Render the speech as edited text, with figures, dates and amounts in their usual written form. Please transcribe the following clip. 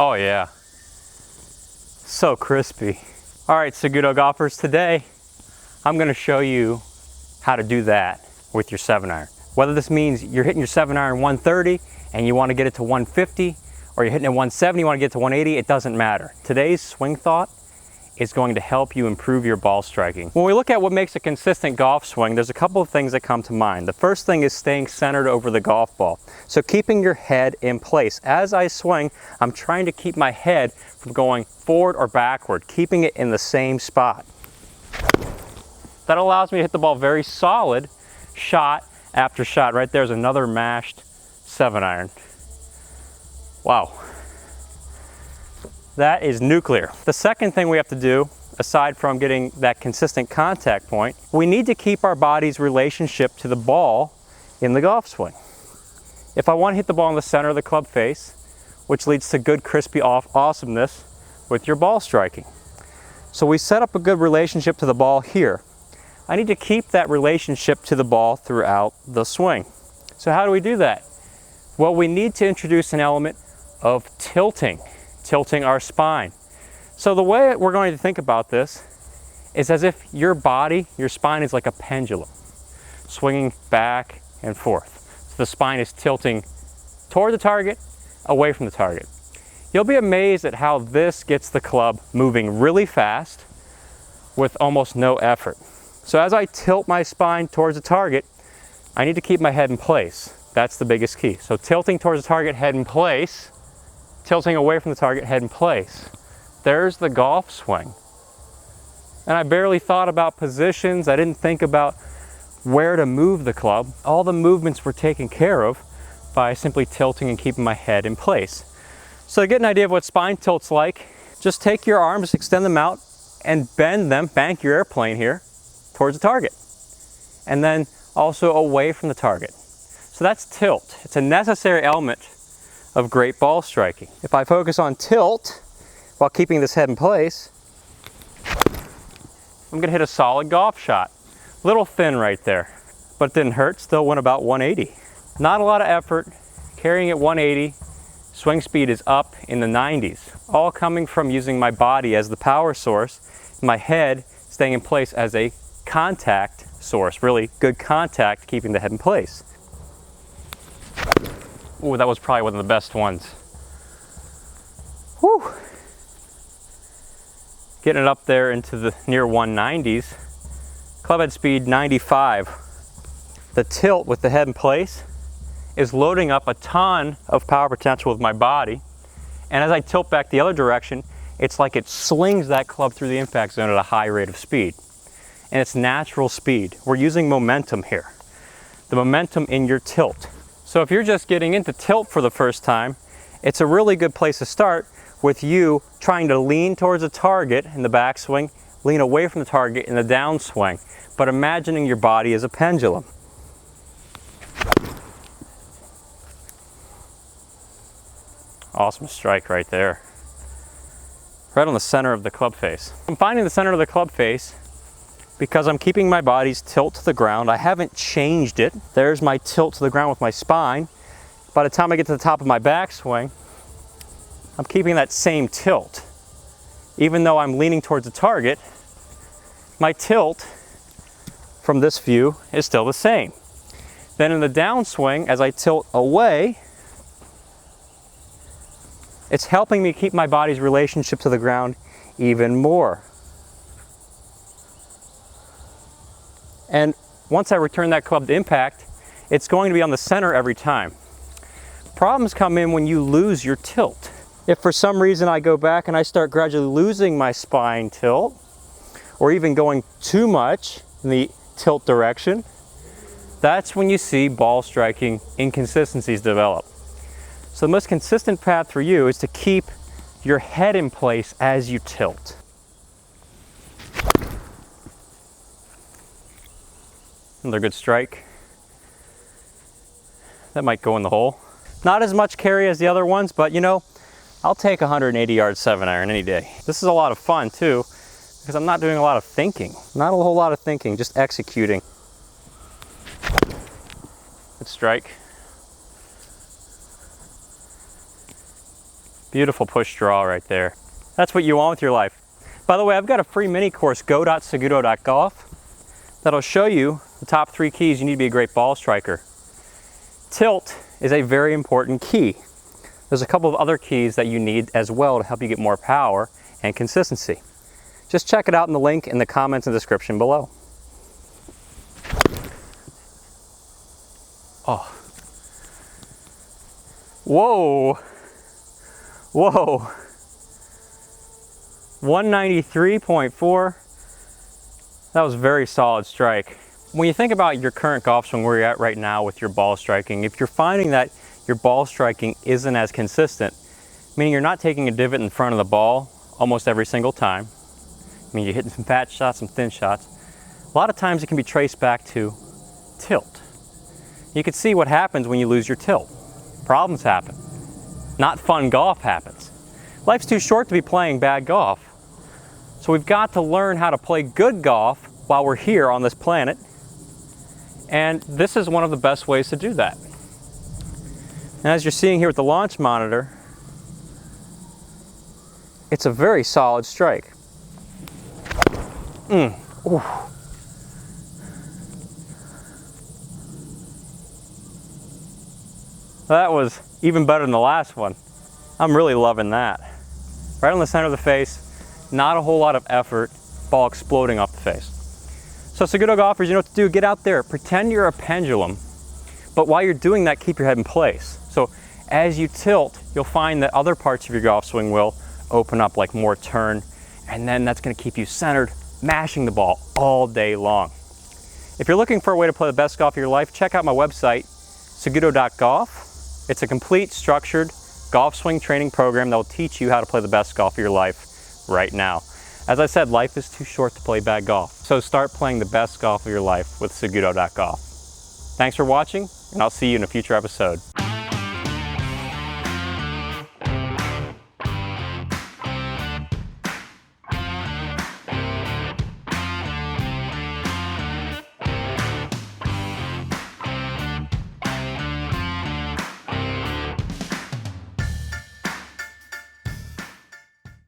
Oh yeah, so crispy. All right, Saguto golfers, today I'm gonna show you how to do that with your 7-iron. Whether this means you're hitting your 7-iron 130 and you wanna get it to 150, or you're hitting it 170, you wanna get it to 180, it doesn't matter. Today's swing thought is going to help you improve your ball striking. When we look at what makes a consistent golf swing, there's a couple of things that come to mind. The first thing is staying centered over the golf ball. So keeping your head in place. As I swing, I'm trying to keep my head from going forward or backward, keeping it in the same spot. That allows me to hit the ball very solid, shot after shot. Right there's another mashed 7-iron. Wow. That is nuclear. The second thing we have to do, aside from getting that consistent contact point, we need to keep our body's relationship to the ball in the golf swing. If I want to hit the ball in the center of the club face, which leads to good crispy awesomeness with your ball striking. So we set up a good relationship to the ball here. I need to keep that relationship to the ball throughout the swing. So how do we do that? Well, we need to introduce an element of tilting our spine. So the way we're going to think about this is as if your spine is like a pendulum, swinging back and forth. So the spine is tilting toward the target, away from the target. You'll be amazed at how this gets the club moving really fast with almost no effort. So as I tilt my spine towards the target, I need to keep my head in place. That's the biggest key. So tilting towards the target, head in place. Tilting away from the target, head in place. There's the golf swing. And I barely thought about positions. I didn't think about where to move the club. All the movements were taken care of by simply tilting and keeping my head in place. So to get an idea of what spine tilt's like, just take your arms, extend them out, and bend them, bank your airplane here, towards the target. And then also away from the target. So that's tilt. It's a necessary element of great ball striking. If I focus on tilt while keeping this head in place, I'm gonna hit a solid golf shot. A little thin right there, but it didn't hurt, still went about 180. Not a lot of effort, carrying at 180, swing speed is up in the 90s, all coming from using my body as the power source, my head staying in place as a contact source, really good contact keeping the head in place. Ooh, that was probably one of the best ones. Whew. Getting it up there into the near 190s. Club head speed 95. The tilt with the head in place is loading up a ton of power potential with my body. And as I tilt back the other direction, it's like it slings that club through the impact zone at a high rate of speed. And it's natural speed. We're using momentum here. The momentum in your tilt. So if you're just getting into tilt for the first time, it's a really good place to start with you trying to lean towards the target in the backswing, lean away from the target in the downswing, but imagining your body as a pendulum. Awesome strike right there. Right on the center of the club face. I'm finding the center of the club face because I'm keeping my body's tilt to the ground. I haven't changed it. There's my tilt to the ground with my spine. By the time I get to the top of my backswing, I'm keeping that same tilt. Even though I'm leaning towards the target, my tilt from this view is still the same. Then in the downswing, as I tilt away, it's helping me keep my body's relationship to the ground even more. And once I return that club to impact, it's going to be on the center every time. Problems come in when you lose your tilt. If for some reason I go back and I start gradually losing my spine tilt, or even going too much in the tilt direction, that's when you see ball striking inconsistencies develop. So the most consistent path for you is to keep your head in place as you tilt. Another good strike. That might go in the hole. Not as much carry as the other ones, but you know, I'll take 180 yard 7-iron any day. This is a lot of fun too, because I'm not doing a lot of thinking. Not a whole lot of thinking, just executing. Good strike. Beautiful push draw right there. That's what you want with your life. By the way, I've got a free mini course, go.saguto.golf, that'll show you the top 3 keys you need to be a great ball striker. Tilt is a very important key. There's a couple of other keys that you need as well to help you get more power and consistency. Just check it out in the link in the comments and description below. Oh. Whoa. Whoa. 193.4. That was a very solid strike. When you think about your current golf swing, where you're at right now with your ball striking, if you're finding that your ball striking isn't as consistent, meaning you're not taking a divot in front of the ball almost every single time, I mean, you're hitting some fat shots, some thin shots, a lot of times it can be traced back to tilt. You can see what happens when you lose your tilt. Problems happen. Not fun golf happens. Life's too short to be playing bad golf. So we've got to learn how to play good golf while we're here on this planet. And this is one of the best ways to do that. And as you're seeing here with the launch monitor, it's a very solid strike. Ooh. That was even better than the last one. I'm really loving that. Right on the center of the face, not a whole lot of effort, ball exploding off the face. So Saguto golfers, you know what to do. Get out there, pretend you're a pendulum, but while you're doing that, keep your head in place. So as you tilt, you'll find that other parts of your golf swing will open up, like more turn, and then that's gonna keep you centered, mashing the ball all day long. If you're looking for a way to play the best golf of your life, check out my website, SagutoGolf. It's a complete, structured golf swing training program that will teach you how to play the best golf of your life right now. As I said, life is too short to play bad golf. So start playing the best golf of your life with Saguto.golf. Thanks for watching, and I'll see you in a future episode.